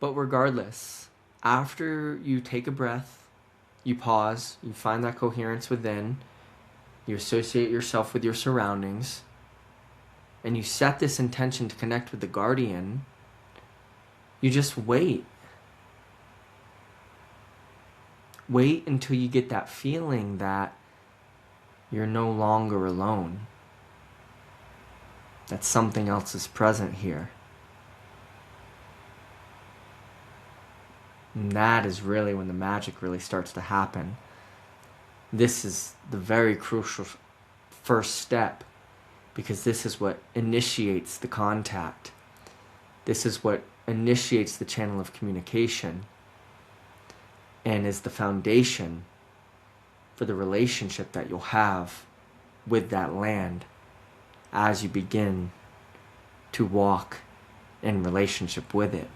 But regardless, after you take a breath, you pause, you find that coherence within, you associate yourself with your surroundings, and you set this intention to connect with the guardian, you just wait. Wait until you get that feeling that you're no longer alone, that something else is present here. And that is really when the magic really starts to happen. This is the very crucial first step, because this is what initiates the contact. This is what initiates the channel of communication and is the foundation for the relationship that you'll have with that land as you begin to walk in relationship with it.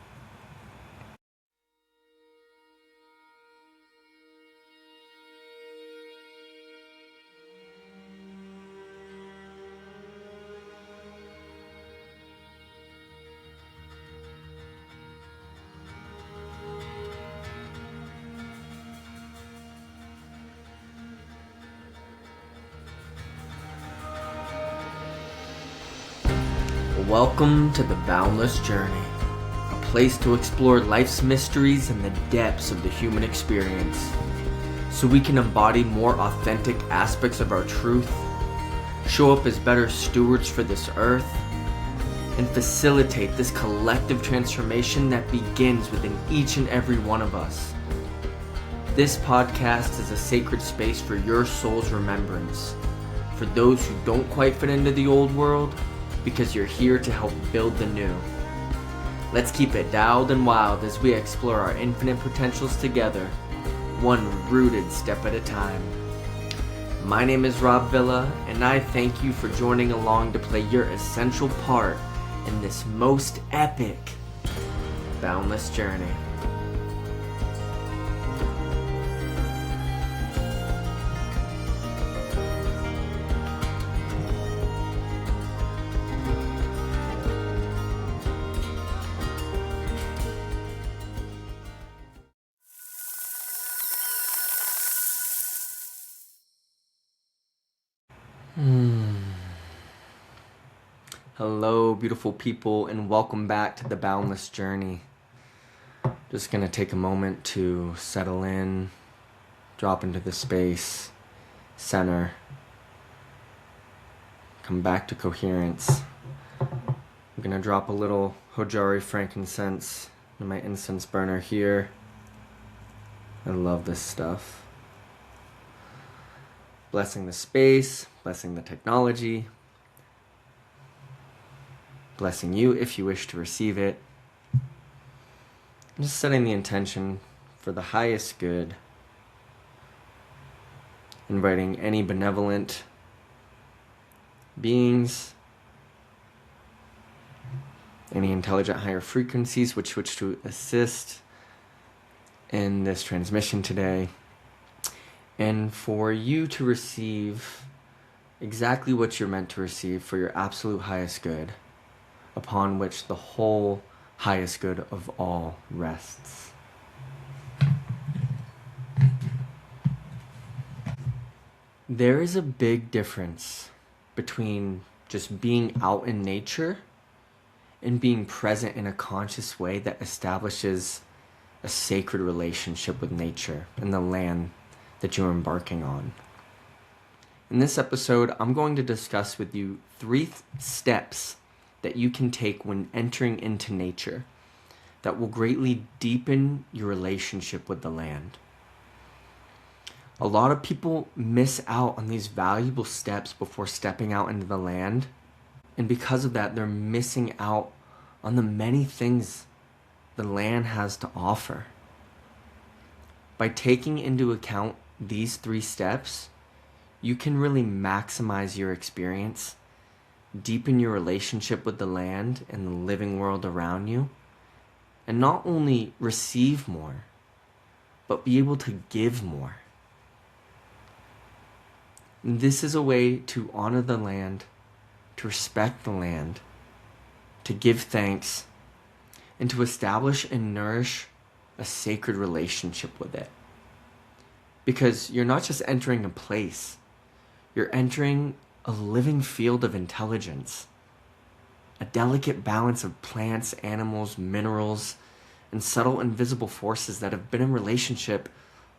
Welcome to the Boundless Journey, a place to explore life's mysteries and the depths of the human experience, so we can embody more authentic aspects of our truth, show up as better stewards for this earth, and facilitate this collective transformation that begins within each and every one of us. This podcast is a sacred space for your soul's remembrance, for those who don't quite fit into the old world, because you're here to help build the new. Let's keep it dialed and wild as we explore our infinite potentials together, one rooted step at a time. My name is Rob Villa, and I thank you for joining along to play your essential part in this most epic, boundless journey. Hello, beautiful people, and welcome back to the Boundless Journey. Just going to take a moment to settle in, drop into the space, center, come back to coherence. I'm going to drop a little Hojari frankincense in my incense burner here. I love this stuff. Blessing the space, blessing the technology, blessing you if you wish to receive it. Just setting the intention for the highest good. Inviting any benevolent beings, any intelligent higher frequencies which wish to assist in this transmission today. And for you to receive exactly what you're meant to receive for your absolute highest good, upon which the whole highest good of all rests. There is a big difference between just being out in nature and being present in a conscious way that establishes a sacred relationship with nature and the land that you're embarking on. In this episode, I'm going to discuss with you 3 steps that you can take when entering into nature that will greatly deepen your relationship with the land. A lot of people miss out on these valuable steps before stepping out into the land, and because of that, they're missing out on the many things the land has to offer. By taking into account these 3 steps, you can really maximize your experience, deepen your relationship with the land and the living world around you, and not only receive more, but be able to give more. And this is a way to honor the land, to respect the land, to give thanks, and to establish and nourish a sacred relationship with it. Because you're not just entering a place, you're entering a living field of intelligence, a delicate balance of plants, animals, minerals, and subtle invisible forces that have been in relationship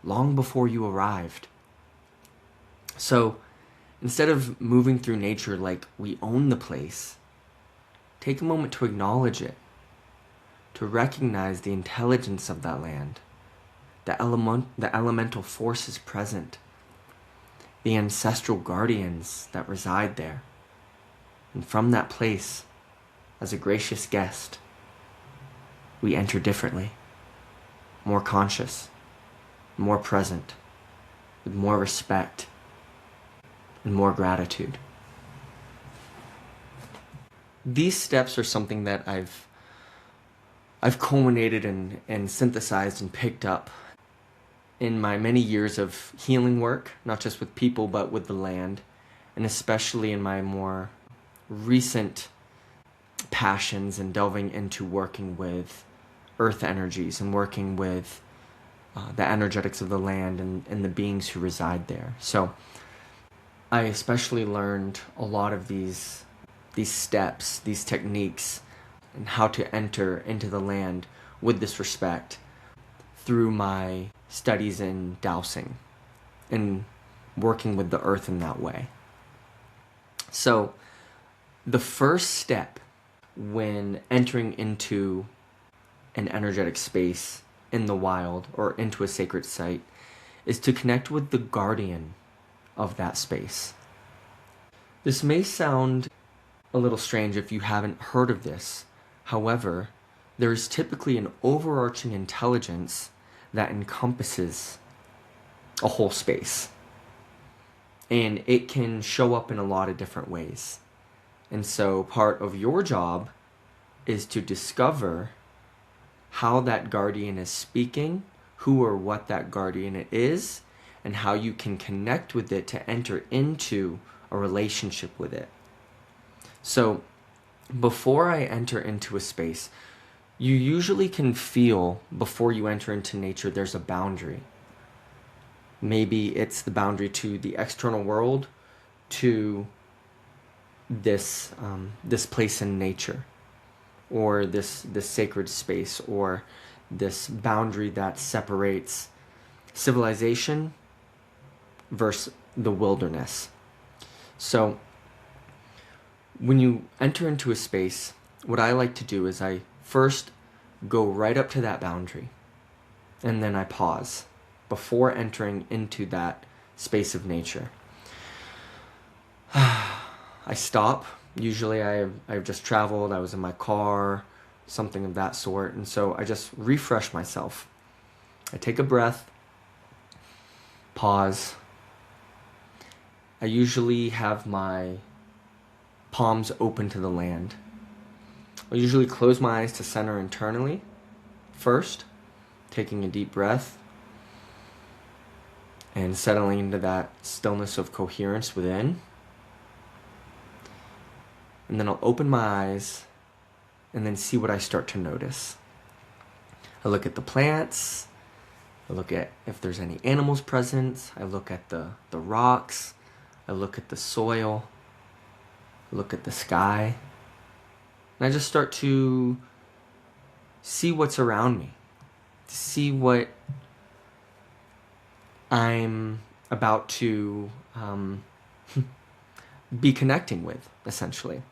long before you arrived. So instead of moving through nature like we own the place, take a moment to acknowledge it, to recognize the intelligence of that land, the elemental forces present, the ancestral guardians that reside there. And from that place, as a gracious guest, we enter differently, more conscious, more present, with more respect and more gratitude. These steps are something that I've culminated and synthesized and picked up in my many years of healing work, not just with people, but with the land, and especially in my more recent passions and delving into working with earth energies and working with the energetics of the land and the beings who reside there. So I especially learned a lot of these steps, these techniques, and how to enter into the land with this respect through my studies in dowsing and working with the earth in that way. So the first step when entering into an energetic space in the wild or into a sacred site is to connect with the guardian of that space. This may sound a little strange if you haven't heard of this. However, there is typically an overarching intelligence that encompasses a whole space. And it can show up in a lot of different ways. And so part of your job is to discover how that guardian is speaking, who or what that guardian is, and how you can connect with it to enter into a relationship with it. So before I enter into a space, you usually can feel, before you enter into nature, there's a boundary. Maybe it's the boundary to the external world, to this place in nature, or this sacred space, or this boundary that separates civilization versus the wilderness. So when you enter into a space, what I like to do is I first go right up to that boundary, and then I pause before entering into that space of nature. I stop. Usually I've just traveled, I was in my car, something of that sort, and so I just refresh myself. I take a breath, pause. I usually have my palms open to the land. I usually close my eyes to center internally first, taking a deep breath and settling into that stillness of coherence within. And then I'll open my eyes and then see what I start to notice. I look at the plants, I look at if there's any animals present, I look at the rocks, I look at the soil, I look at the sky, and I just start to see what's around me, to see what I'm about to be connecting with, essentially.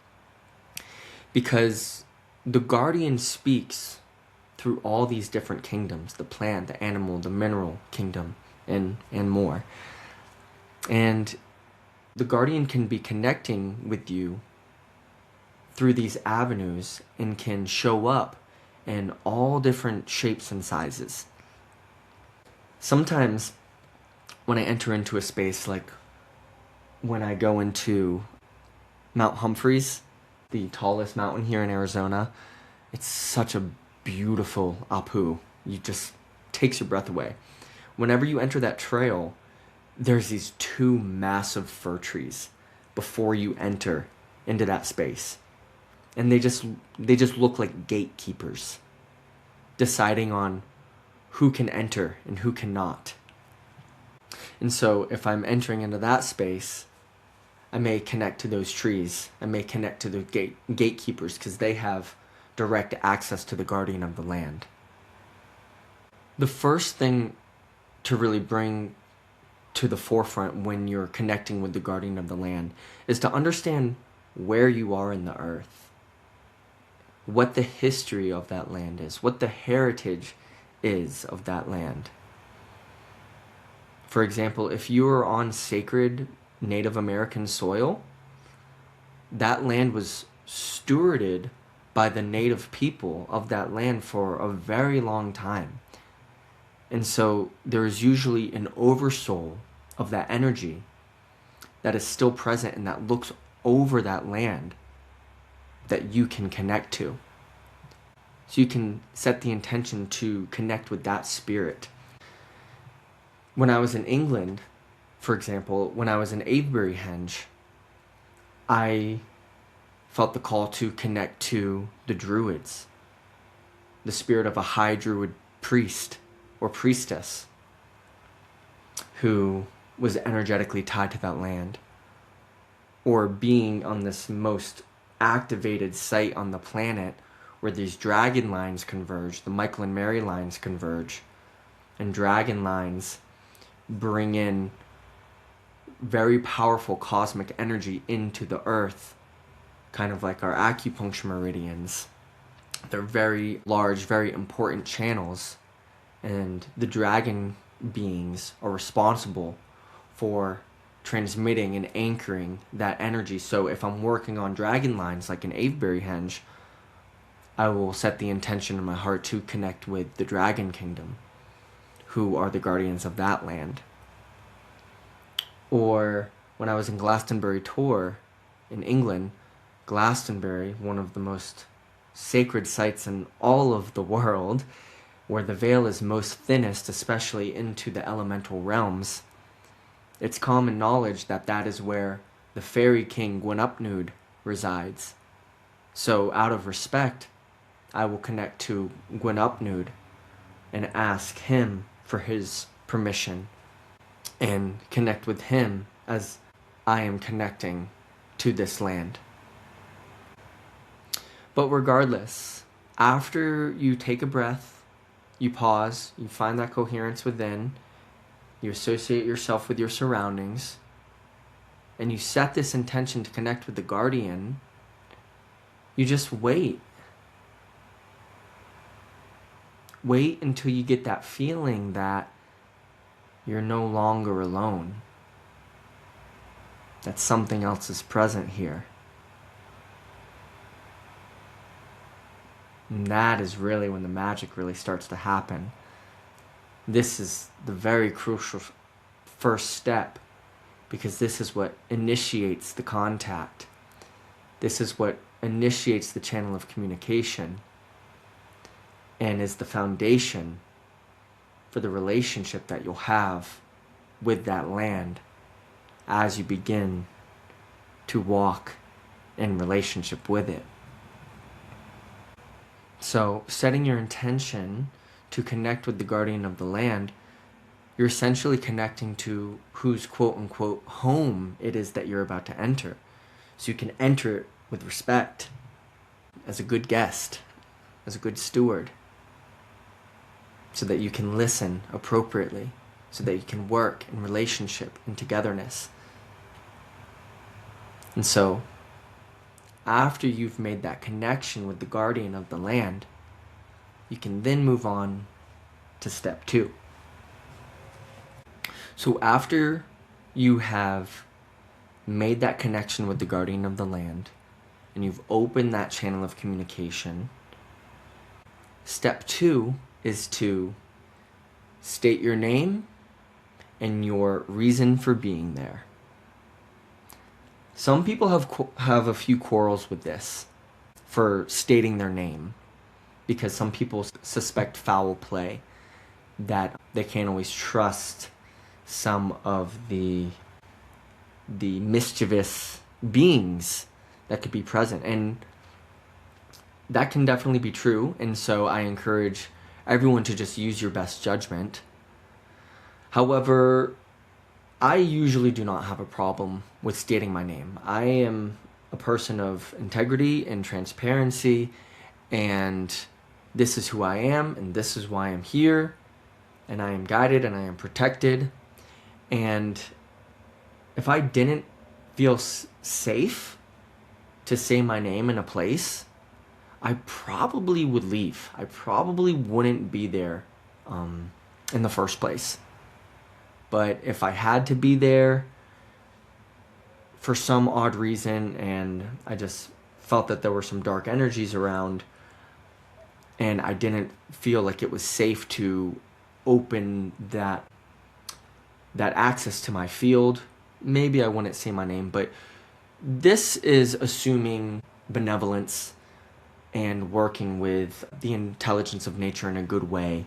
Because the guardian speaks through all these different kingdoms, the plant, the animal, the mineral kingdom, and more. And the guardian can be connecting with you through these avenues and can show up in all different shapes and sizes. Sometimes when I enter into a space, like when I go into Mount Humphreys, the tallest mountain here in Arizona, it's such a beautiful apu. You just takes your breath away. Whenever you enter that trail, there's these two massive fir trees before you enter into that space. And they just look like gatekeepers deciding on who can enter and who cannot. And so if I'm entering into that space, I may connect to those trees. I may connect to the gatekeepers because they have direct access to the guardian of the land. The first thing to really bring to the forefront when you're connecting with the guardian of the land is to understand where you are in the earth, what the history of that land is, what the heritage is of that land. For example, if you are on sacred Native American soil, that land was stewarded by the native people of that land for a very long time. And so there is usually an oversoul of that energy that is still present and that looks over that land that you can connect to. So you can set the intention to connect with that spirit. When I was in England, for example, when I was in Avebury-Henge, I felt the call to connect to the Druids, the spirit of a high Druid priest or priestess who was energetically tied to that land, or being on this most activated site on the planet where these dragon lines converge, the Michael and Mary lines converge, and dragon lines bring in very powerful cosmic energy into the earth, kind of like our acupuncture meridians. They're very large, very important channels, and the dragon beings are responsible for transmitting and anchoring that energy. So if I'm working on dragon lines like in Avebury-Henge, I will set the intention in my heart to connect with the Dragon Kingdom, who are the guardians of that land. Or when I was in Glastonbury tour in England, Glastonbury, one of the most sacred sites in all of the world, where the veil is most thinnest, especially into the elemental realms, it's common knowledge that that is where the fairy king Gwynupnewd resides. So out of respect, I will connect to Gwynupnewd and ask him for his permission and connect with him as I am connecting to this land. But regardless, after you take a breath, you pause, you find that coherence within, you associate yourself with your surroundings, and you set this intention to connect with the guardian, you just wait. Wait until you get that feeling that you're no longer alone, that something else is present here. And that is really when the magic really starts to happen. This is the very crucial first step, because this is what initiates the contact. This is what initiates the channel of communication and is the foundation for the relationship that you'll have with that land as you begin to walk in relationship with it. So, setting your intention to connect with the guardian of the land, you're essentially connecting to whose quote-unquote home it is that you're about to enter. So you can enter it with respect, as a good guest, as a good steward, so that you can listen appropriately, so that you can work in relationship and togetherness. And so, after you've made that connection with the guardian of the land, you can then move on to step 2. So after you have made that connection with the guardian of the land, and you've opened that channel of communication, step 2 is to state your name and your reason for being there. Some people have a few quarrels with this for stating their name, because some people suspect foul play, that they can't always trust some of the mischievous beings that could be present. And that can definitely be true, and so I encourage everyone to just use your best judgment. However, I usually do not have a problem with stating my name. I am a person of integrity and transparency, and this is who I am, and this is why I'm here, and I am guided and I am protected. And if I didn't feel safe to say my name in a place, I probably would leave. I probably wouldn't be there in the first place. But if I had to be there for some odd reason, and I just felt that there were some dark energies around, and I didn't feel like it was safe to open that access to my field, maybe I wouldn't say my name. But this is assuming benevolence and working with the intelligence of nature in a good way.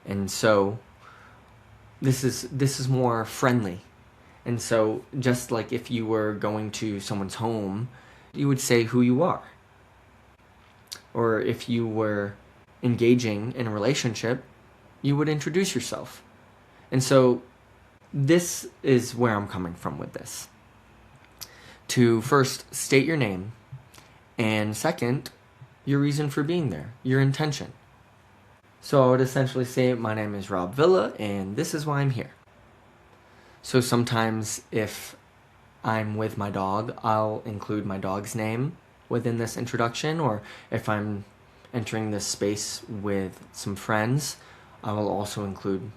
And so this is more friendly. And so just like if you were going to someone's home, you would say who you are. Or if you were engaging in a relationship, you would introduce yourself. And so this is where I'm coming from with this. To first state your name, and second, your reason for being there, your intention. So I would essentially say, my name is Rob Villa, and this is why I'm here. So sometimes if I'm with my dog, I'll include my dog's name within this introduction, or if I'm entering this space with some friends, I will also include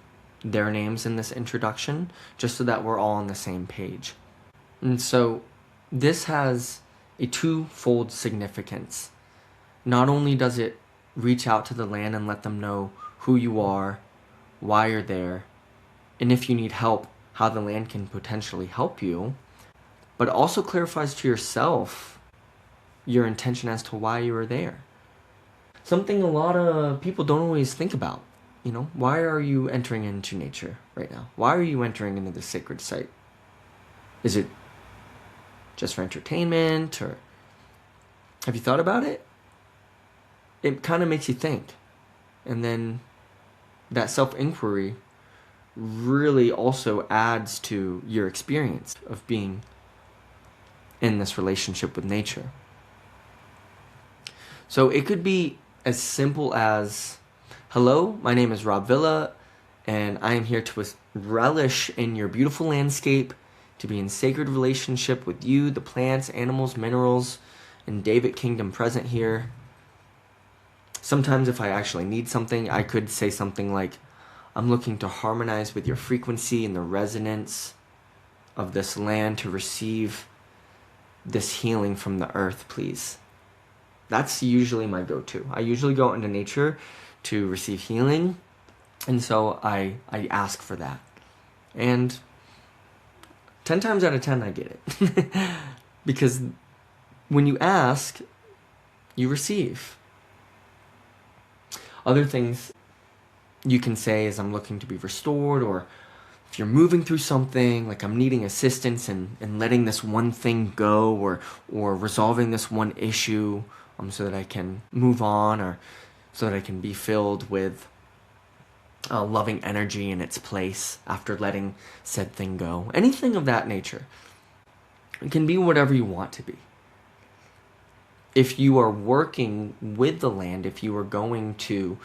their names in this introduction, just so that we're all on the same page. And so this has a twofold significance. Not only does it reach out to the land and let them know who you are, why you're there, and if you need help, how the land can potentially help you, but it also clarifies to yourself your intention as to why you are there. Something a lot of people don't always think about. Why are you entering into nature right now? Why are you entering into the sacred site? Is it just for entertainment, or have you thought about it? It kind of makes you think. And then that self-inquiry really also adds to your experience of being in this relationship with nature. So it could be as simple as, hello, my name is Rob Villa, and I am here to relish in your beautiful landscape, to be in sacred relationship with you, the plants, animals, minerals, and David Kingdom present here. Sometimes if I actually need something, I could say something like, I'm looking to harmonize with your frequency and the resonance of this land to receive this healing from the earth, please. That's usually my go-to. I usually go out into nature to receive healing, and so I ask for that. And 10 times out of 10 I get it. Because when you ask, you receive. Other things you can say is, I'm looking to be restored, or if you're moving through something, like I'm needing assistance in letting this one thing go, or resolving this one issue, so that I can move on, or so that I can be filled with loving energy in its place after letting said thing go. Anything of that nature. It can be whatever you want to be. If you are working with the land, if you are going to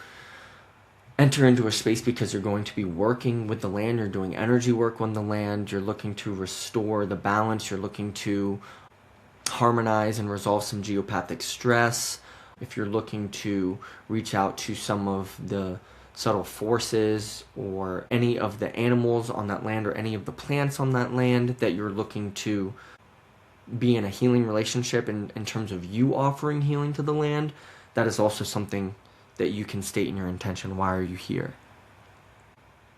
enter into a space because you're going to be working with the land, you're doing energy work on the land, you're looking to restore the balance, you're looking to harmonize and resolve some geopathic stress, if you're looking to reach out to some of the subtle forces or any of the animals on that land or any of the plants on that land, that you're looking to be in a healing relationship in terms of you offering healing to the land, that is also something that you can state in your intention. Why are you here?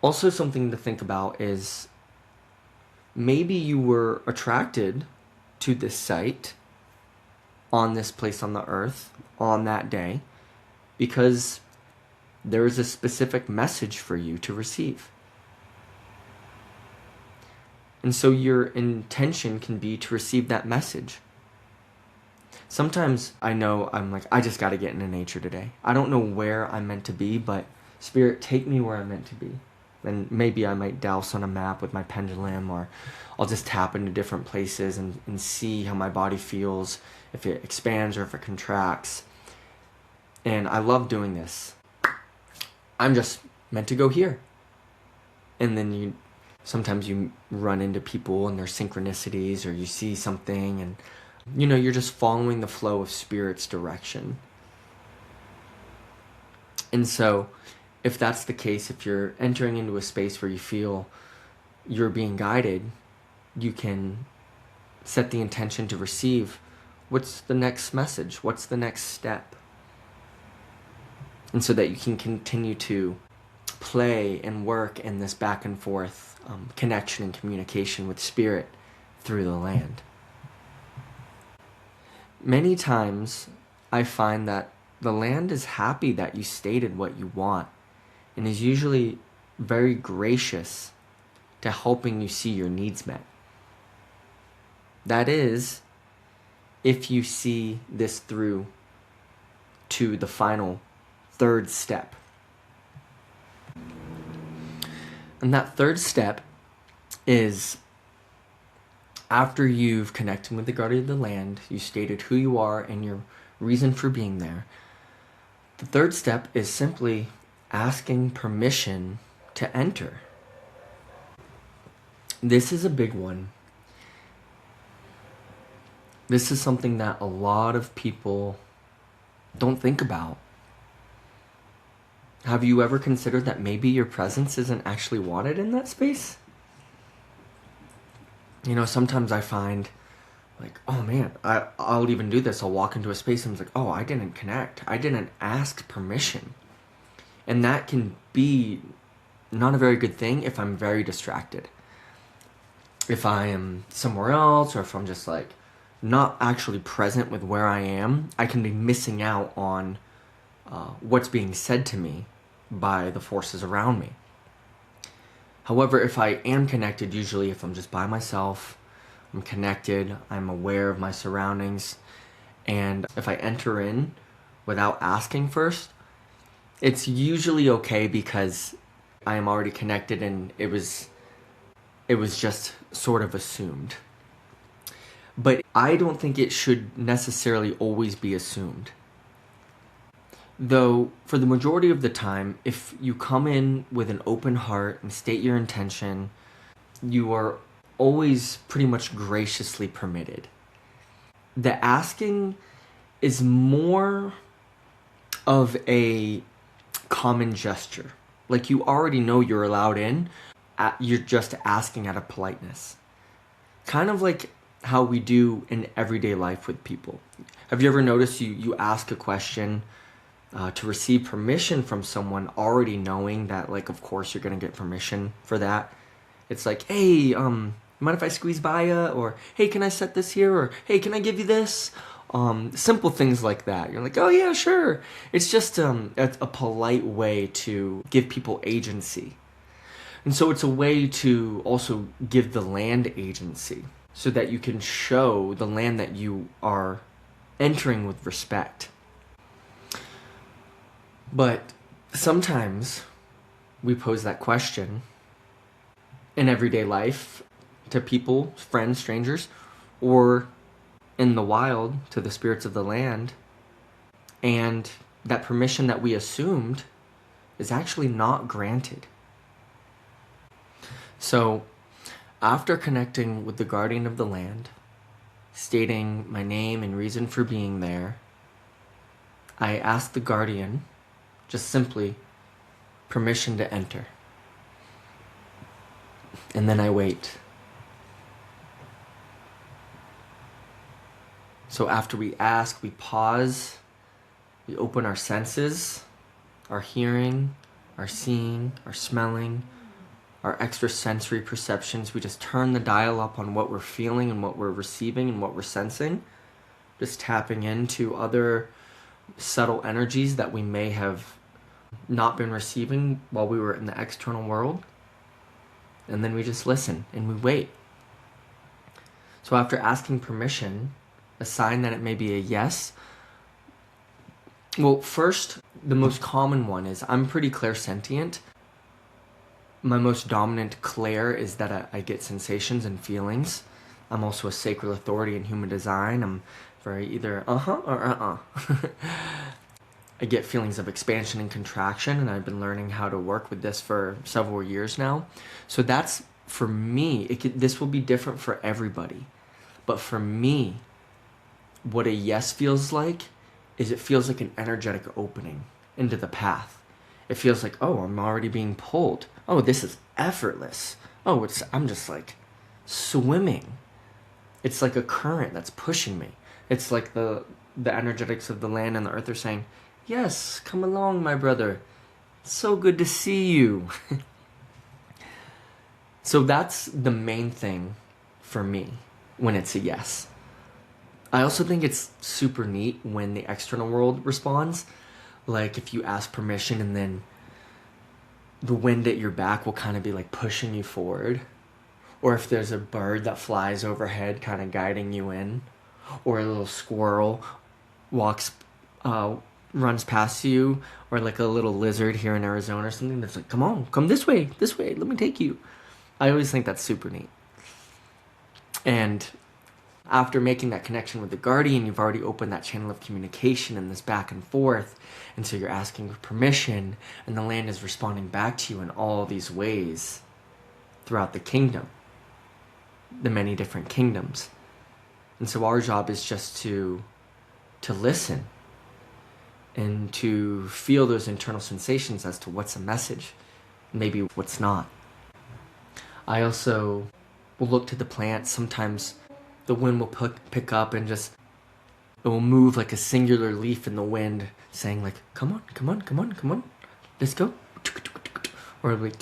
Also, something to think about is, maybe you were attracted to this site on this place on the earth on that day because there is a specific message for you to receive. And so your intention can be to receive that message. Sometimes I know I'm like, I just got to get into nature today. I don't know where I'm meant to be, but Spirit, take me where I'm meant to be. And maybe I might douse on a map with my pendulum, or I'll just tap into different places and see how my body feels, if it expands or if it contracts. And I love doing this. I'm just meant to go here. And then sometimes you run into people and their synchronicities, or you see something and you're just following the flow of Spirit's direction. And so if that's the case, if you're entering into a space where you feel you're being guided, you can set the intention to receive what's the next message, what's the next step. And so that you can continue to play and work in this back and forth connection and communication with Spirit through the land. Many times I find that the land is happy that you stated what you want, and is usually very gracious to helping you see your needs met. That is, if you see this through to the final third step. And that third step is, after you've connected with the guardian of the land, you stated who you are and your reason for being there. The third step is simply asking permission to enter. This is a big one. This is something that a lot of people don't think about. Have you ever considered that maybe your presence isn't actually wanted in that space? Sometimes I find like, oh man, I'll even do this. I'll walk into a space and I'm like, oh, I didn't connect. I didn't ask permission. And that can be not a very good thing if I'm very distracted. If I am somewhere else, or if I'm just like not actually present with where I am, I can be missing out on what's being said to me by the forces around me. However, if I am connected, usually if I'm just by myself, I'm connected, I'm aware of my surroundings, and if I enter in without asking first, it's usually okay because I am already connected and it was just sort of assumed. But I don't think it should necessarily always be assumed. Though, for the majority of the time, if you come in with an open heart and state your intention, you are always pretty much graciously permitted. The asking is more of a common gesture. Like, you already know you're allowed in, you're just asking out of politeness. Kind of like how we do in everyday life with people. Have you ever noticed you ask a question to receive permission from someone, already knowing that, like, of course you're going to get permission for that? It's like, hey, mind if I squeeze by ya? Or, hey, can I set this here? Or, hey, can I give you this? Simple things like that. You're like, oh yeah, sure. It's just a polite way to give people agency. And so it's a way to also give the land agency, so that you can show the land that you are entering with respect. But sometimes we pose that question in everyday life to people, friends, strangers, or in the wild to the spirits of the land, and that permission that we assumed is actually not granted. So, after connecting with the guardian of the land, stating my name and reason for being there, I ask the guardian just simply permission to enter. And then I wait. So after we ask, we pause, we open our senses, our hearing, our seeing, our smelling, our extrasensory perceptions. We just turn the dial up on what we're feeling and what we're receiving and what we're sensing. Just tapping into other subtle energies that we may have not been receiving while we were in the external world. And then we just listen and we wait. So after asking permission, a sign that it may be a yes? Well, first, the most common one is I'm pretty clairsentient. My most dominant clair is that I get sensations and feelings. I'm also a sacred authority in human design. I'm very either or I get feelings of expansion and contraction, and I've been learning how to work with this for several years now. So that's, for me, this will be different for everybody. But for me, what a yes feels like is it feels like an energetic opening into the path. It feels like, oh, I'm already being pulled. Oh, this is effortless. Oh, I'm just like swimming. It's like a current that's pushing me. It's like the energetics of the land and the earth are saying, yes, come along, my brother. It's so good to see you. So that's the main thing for me when it's a yes. I also think it's super neat when the external world responds. Like if you ask permission and then the wind at your back will kind of be like pushing you forward. Or if there's a bird that flies overhead kind of guiding you in. Or a little squirrel runs past you. Or like a little lizard here in Arizona or something that's like, come on, come this way, let me take you. I always think that's super neat. And after making that connection with the guardian, you've already opened that channel of communication and this back and forth. And so you're asking for permission, and the land is responding back to you in all these ways throughout the kingdom, the many different kingdoms. And so our job is just to listen and to feel those internal sensations as to what's a message, maybe what's not. I also will look to the plants. Sometimes the wind will pick up and it will move like a singular leaf in the wind, saying like, come on, let's go. Or like,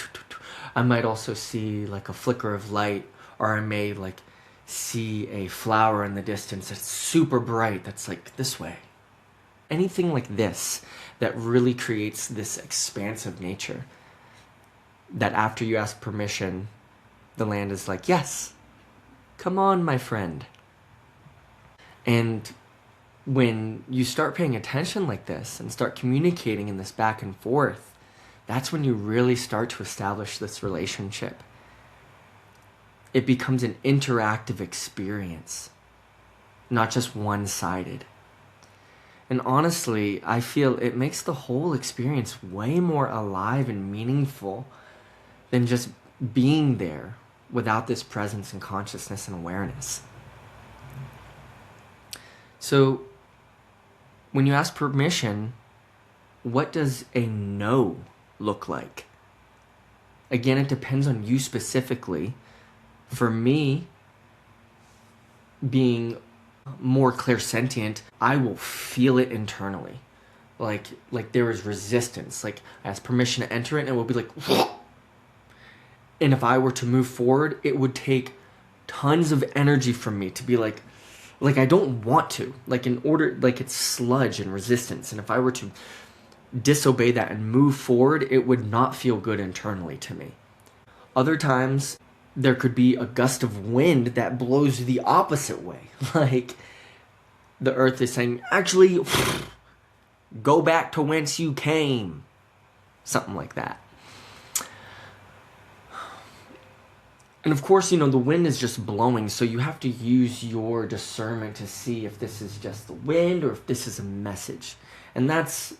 I might also see like a flicker of light, or I may like see a flower in the distance that's super bright, that's like this way. Anything like this that really creates this expansive nature, that after you ask permission, the land is like, yes, come on, my friend. And when you start paying attention like this and start communicating in this back and forth, that's when you really start to establish this relationship. It becomes an interactive experience, not just one-sided. And honestly, I feel it makes the whole experience way more alive and meaningful than just being there without this presence and consciousness and awareness. So when you ask permission, what does a no look like? Again, it depends on you specifically. For me, being more clairsentient, I will feel it internally. Like there is resistance. Like I ask permission to enter it and it will be like, and if I were to move forward, it would take tons of energy from me to be like I don't want to. Like it's sludge and resistance. And if I were to disobey that and move forward, it would not feel good internally to me. Other times, there could be a gust of wind that blows the opposite way. Like the earth is saying, actually, go back to whence you came. Something like that. And of course, the wind is just blowing, so you have to use your discernment to see if this is just the wind or if this is a message. And that's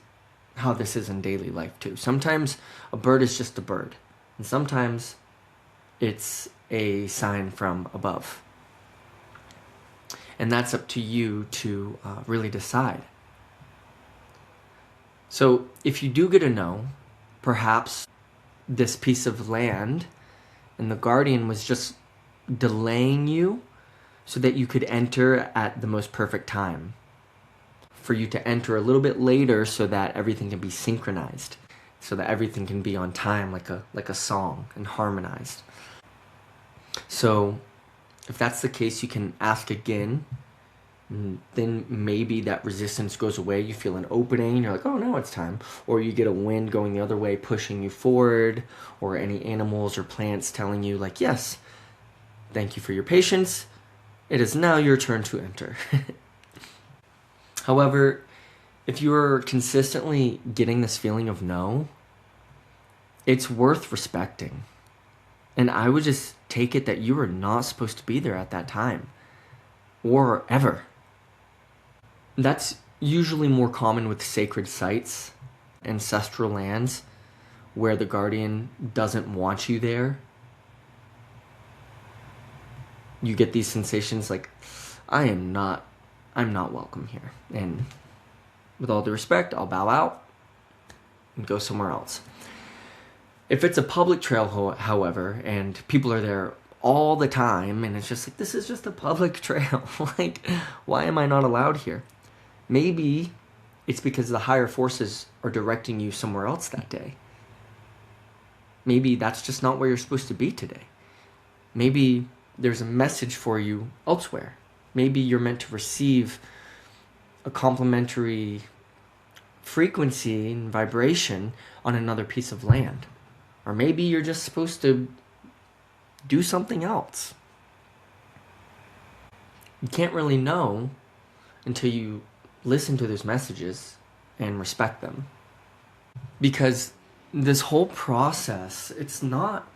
how this is in daily life too. Sometimes a bird is just a bird, and sometimes it's a sign from above. And that's up to you to really decide. So if you do get a no, perhaps this piece of land and the guardian was just delaying you so that you could enter at the most perfect time. For you to enter a little bit later so that everything can be synchronized. So that everything can be on time like a song and harmonized. So if that's the case, you can ask again. Then maybe that resistance goes away. You feel an opening. You're like, oh, now it's time. Or you get a wind going the other way, pushing you forward. Or any animals or plants telling you, like, yes, thank you for your patience. It is now your turn to enter. However, if you're consistently getting this feeling of no, it's worth respecting. And I would just take it that you are not supposed to be there at that time or ever. That's usually more common with sacred sites, ancestral lands, where the guardian doesn't want you there. You get these sensations like, I'm not welcome here. And with all due respect, I'll bow out and go somewhere else. If it's a public trail, however, and people are there all the time, and it's just like, this is just a public trail. Like, why am I not allowed here? Maybe it's because the higher forces are directing you somewhere else that day. Maybe that's just not where you're supposed to be today. Maybe there's a message for you elsewhere. Maybe you're meant to receive a complementary frequency and vibration on another piece of land. Or maybe you're just supposed to do something else. You can't really know until you listen to those messages and respect them. Because this whole process, it's not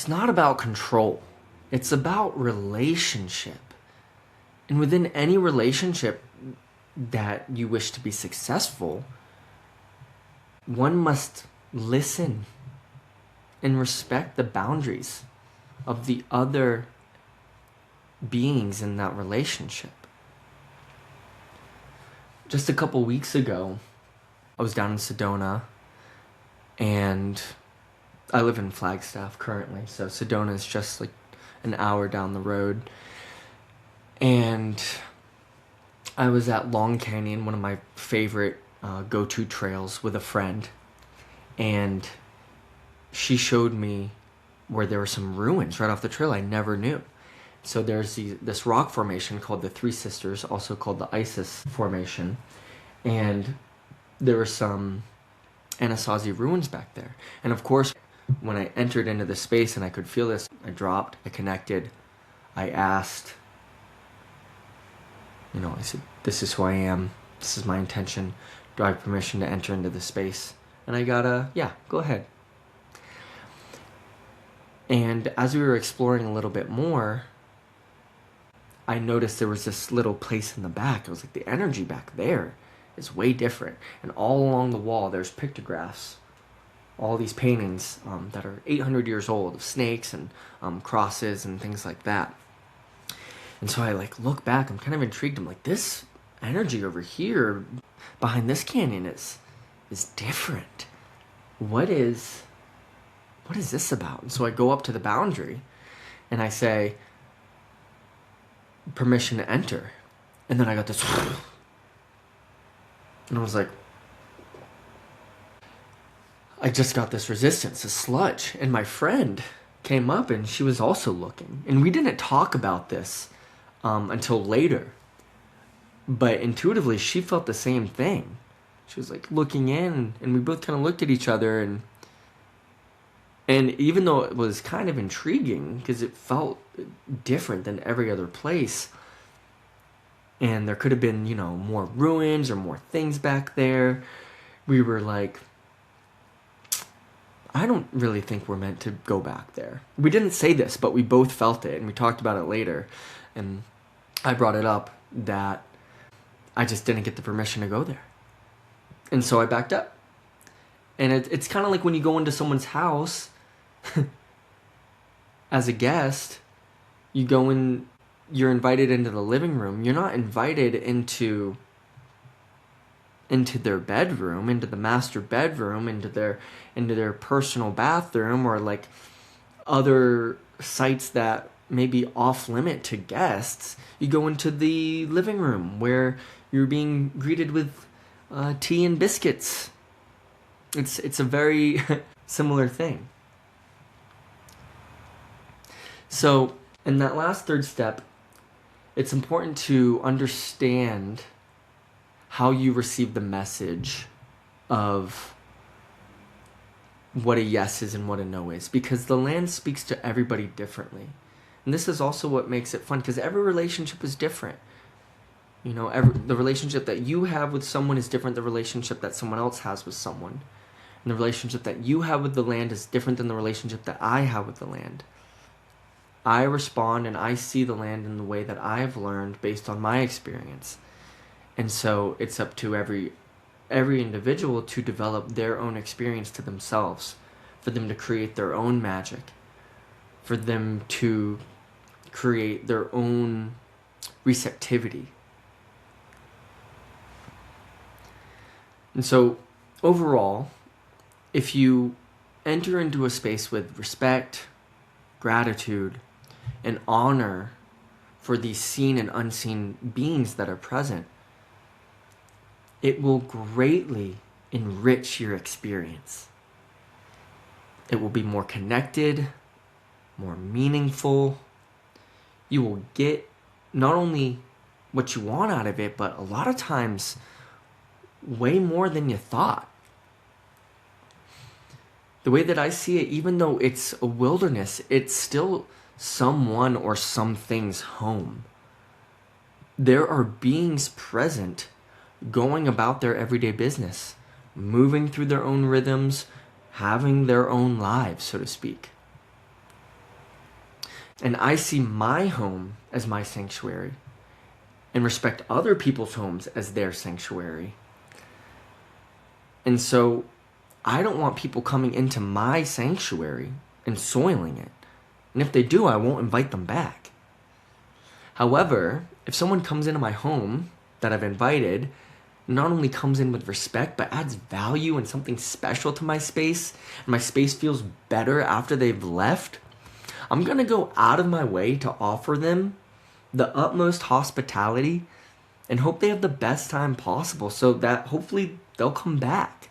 about control. It's about relationship. And within any relationship that you wish to be successful, one must listen and respect the boundaries of the other beings in that relationship. Just a couple weeks ago, I was down in Sedona, and I live in Flagstaff currently, so Sedona is just like an hour down the road. And I was at Long Canyon, one of my favorite go-to trails, with a friend. And she showed me where there were some ruins right off the trail I never knew. So there's this rock formation called the Three Sisters, also called the Isis Formation. And there were some Anasazi ruins back there. And of course, when I entered into the space and I could feel this, I dropped, I connected, I asked, I said, this is who I am, this is my intention, do I have permission to enter into this space? And I got a, yeah, go ahead. And as we were exploring a little bit more, I noticed there was this little place in the back. It was like the energy back there is way different. And all along the wall, there's pictographs, all these paintings that are 800 years old of snakes and crosses and things like that. And so I look back, I'm kind of intrigued. I'm like, this energy over here behind this canyon is different. What is this about? And so I go up to the boundary and I say, permission to enter. And then I got this, and I was like, I just got this resistance, this sludge. And my friend came up and she was also looking. And we didn't talk about this until later. But intuitively, she felt the same thing. She was looking in, and we both kind of looked at each other. And even though it was kind of intriguing, because it felt different than every other place, and there could have been, more ruins or more things back there, we were like, I don't really think we're meant to go back there. We didn't say this, but we both felt it, and we talked about it later. And I brought it up that I just didn't get the permission to go there. And so I backed up. And it's kind of like when you go into someone's house as a guest, you go in, you're invited into the living room. You're not invited into their bedroom, into the master bedroom, into their personal bathroom, or other sites that may be off limit to guests. You go into the living room where you're being greeted with tea and biscuits. It's a very similar thing. So in that last third step, it's important to understand how you receive the message of what a yes is and what a no is, because the land speaks to everybody differently. And this is also what makes it fun, because every relationship is different. The relationship that you have with someone is different than the relationship that someone else has with someone. And the relationship that you have with the land is different than the relationship that I have with the land. I respond and I see the land in the way that I've learned based on my experience. And so it's up to every individual to develop their own experience to themselves, for them to create their own magic, for them to create their own receptivity. And so overall, if you enter into a space with respect, gratitude, and honor for these seen and unseen beings that are present, it will greatly enrich your experience. It will be more connected, more meaningful. You will get not only what you want out of it, but a lot of times way more than you thought. The way that I see it, even though it's a wilderness, it's still someone or something's home. There are beings present going about their everyday business, moving through their own rhythms, having their own lives, so to speak. And I see my home as my sanctuary and respect other people's homes as their sanctuary. And so I don't want people coming into my sanctuary and soiling it. And if they do, I won't invite them back. However, if someone comes into my home that I've invited, not only comes in with respect, but adds value and something special to my space, and my space feels better after they've left, I'm going to go out of my way to offer them the utmost hospitality and hope they have the best time possible, so that hopefully they'll come back.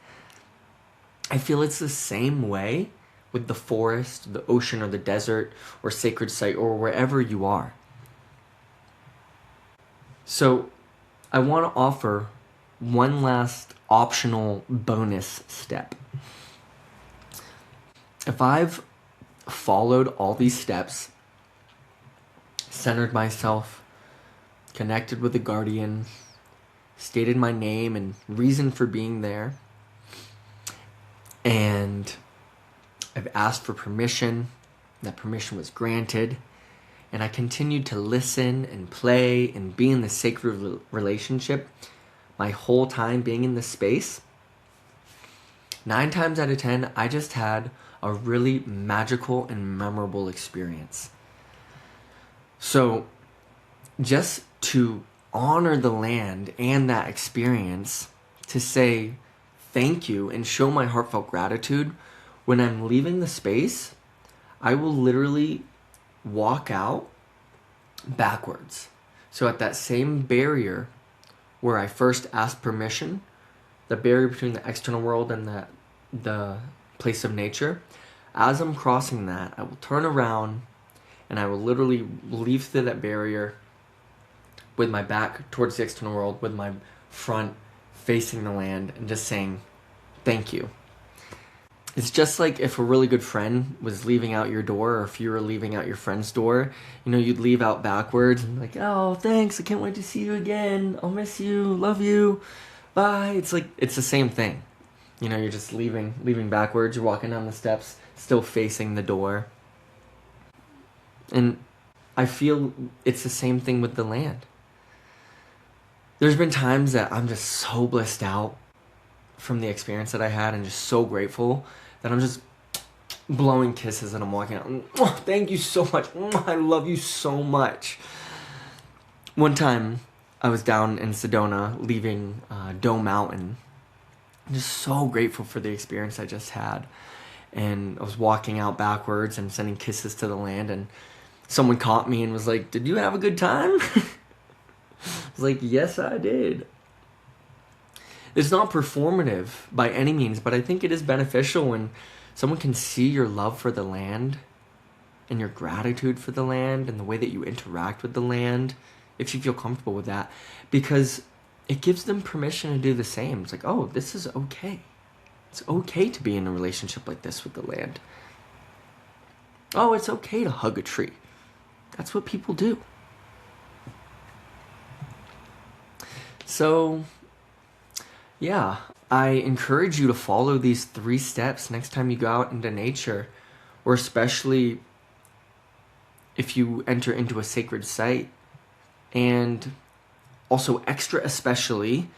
I feel it's the same way with the forest, the ocean, or the desert, or sacred site, or wherever you are. So I want to offer one last optional bonus step. If I've followed all these steps, centered myself, connected with the guardian, stated my name and reason for being there, and I've asked for permission, that permission was granted, and I continued to listen and play and be in the sacred relationship my whole time being in this space, 9 times out of 10, I just had a really magical and memorable experience. So just to honor the land and that experience, to say thank you and show my heartfelt gratitude, when I'm leaving the space, I will literally walk out backwards. So at that same barrier where I first asked permission, the barrier between the external world and the place of nature, as I'm crossing that, I will turn around and I will literally leave through that barrier with my back towards the external world, with my front facing the land, and just saying thank you. It's just like if a really good friend was leaving out your door, or if you were leaving out your friend's door, you'd leave out backwards and like, oh, thanks, I can't wait to see you again. I'll miss you, love you, bye. It's like, it's the same thing. You're just leaving backwards, you're walking down the steps, still facing the door. And I feel it's the same thing with the land. There's been times that I'm just so blissed out from the experience that I had and just so grateful that I'm just blowing kisses and I'm walking out. Oh, thank you so much. I love you so much. One time I was down in Sedona leaving Doe Mountain. I'm just so grateful for the experience I just had. And I was walking out backwards and sending kisses to the land, and someone caught me and was like, did you have a good time? I was like, yes, I did. It's not performative by any means, but I think it is beneficial when someone can see your love for the land and your gratitude for the land and the way that you interact with the land, if you feel comfortable with that, because it gives them permission to do the same. It's like, oh, this is okay. It's okay to be in a relationship like this with the land. Oh, it's okay to hug a tree. That's what people do. So, yeah, I encourage you to follow these 3 steps next time you go out into nature, or especially if you enter into a sacred site, and also extra especially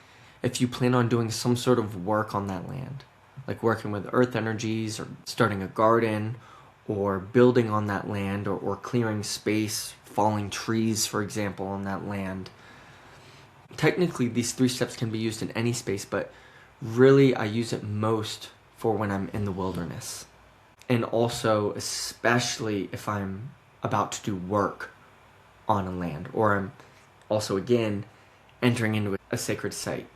if you plan on doing some sort of work on that land, like working with earth energies or starting a garden or building on that land, or clearing space, falling trees, for example, on that land. Technically, these 3 steps can be used in any space, but really I use it most for when I'm in the wilderness. And also, especially if I'm about to do work on a land, or I'm also, again, entering into a sacred site.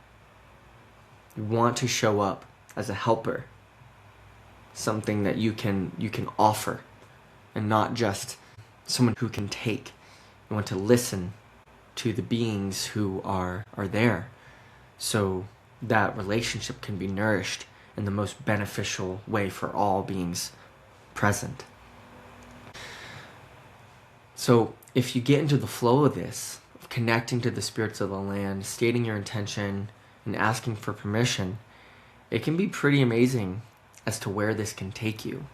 You want to show up as a helper, something that you can offer, and not just someone who can take. You want to listen to the beings who are there, so that relationship can be nourished in the most beneficial way for all beings present. So if you get into the flow of this, of connecting to the spirits of the land, stating your intention, and asking for permission, it can be pretty amazing as to where this can take you.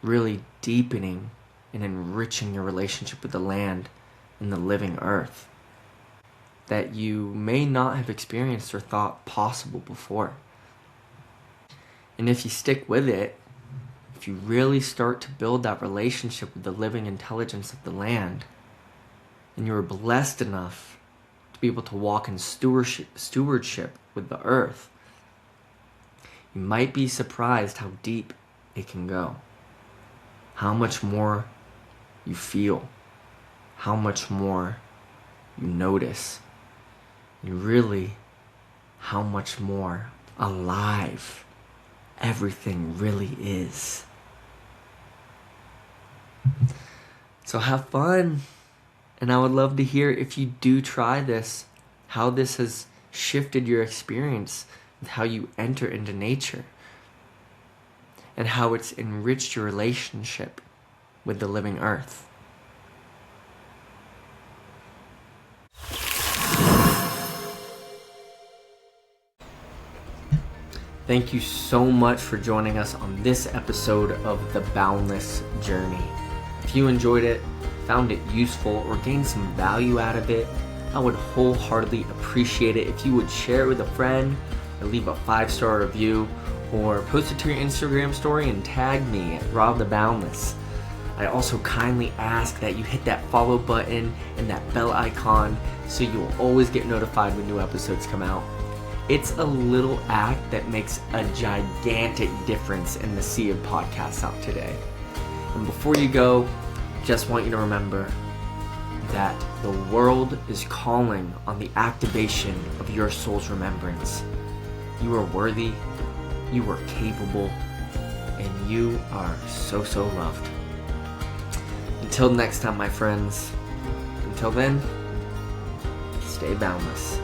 Really deepening and enriching your relationship with the land and the living earth that you may not have experienced or thought possible before. And if you stick with it, if you really start to build that relationship with the living intelligence of the land, and you're blessed enough to be able to walk in stewardship with the earth, you might be surprised how deep it can go. How much more you feel, how much more you notice, and really how much more alive everything really is. So have fun, and I would love to hear, if you do try this, how this has shifted your experience with how you enter into nature, and how it's enriched your relationship with the living earth. Thank you so much for joining us on this episode of The Boundless Journey. If you enjoyed it, found it useful, or gained some value out of it, I would wholeheartedly appreciate it if you would share it with a friend, or leave a 5-star review, or post it to your Instagram story and tag me at Rob the Boundless. I also kindly ask that you hit that follow button and that bell icon so you will always get notified when new episodes come out. It's a little act that makes a gigantic difference in the sea of podcasts out today. And before you go, just want you to remember that the world is calling on the activation of your soul's remembrance. You are worthy, you are capable, and you are so, so loved. Until next time, my friends. Until then, stay boundless.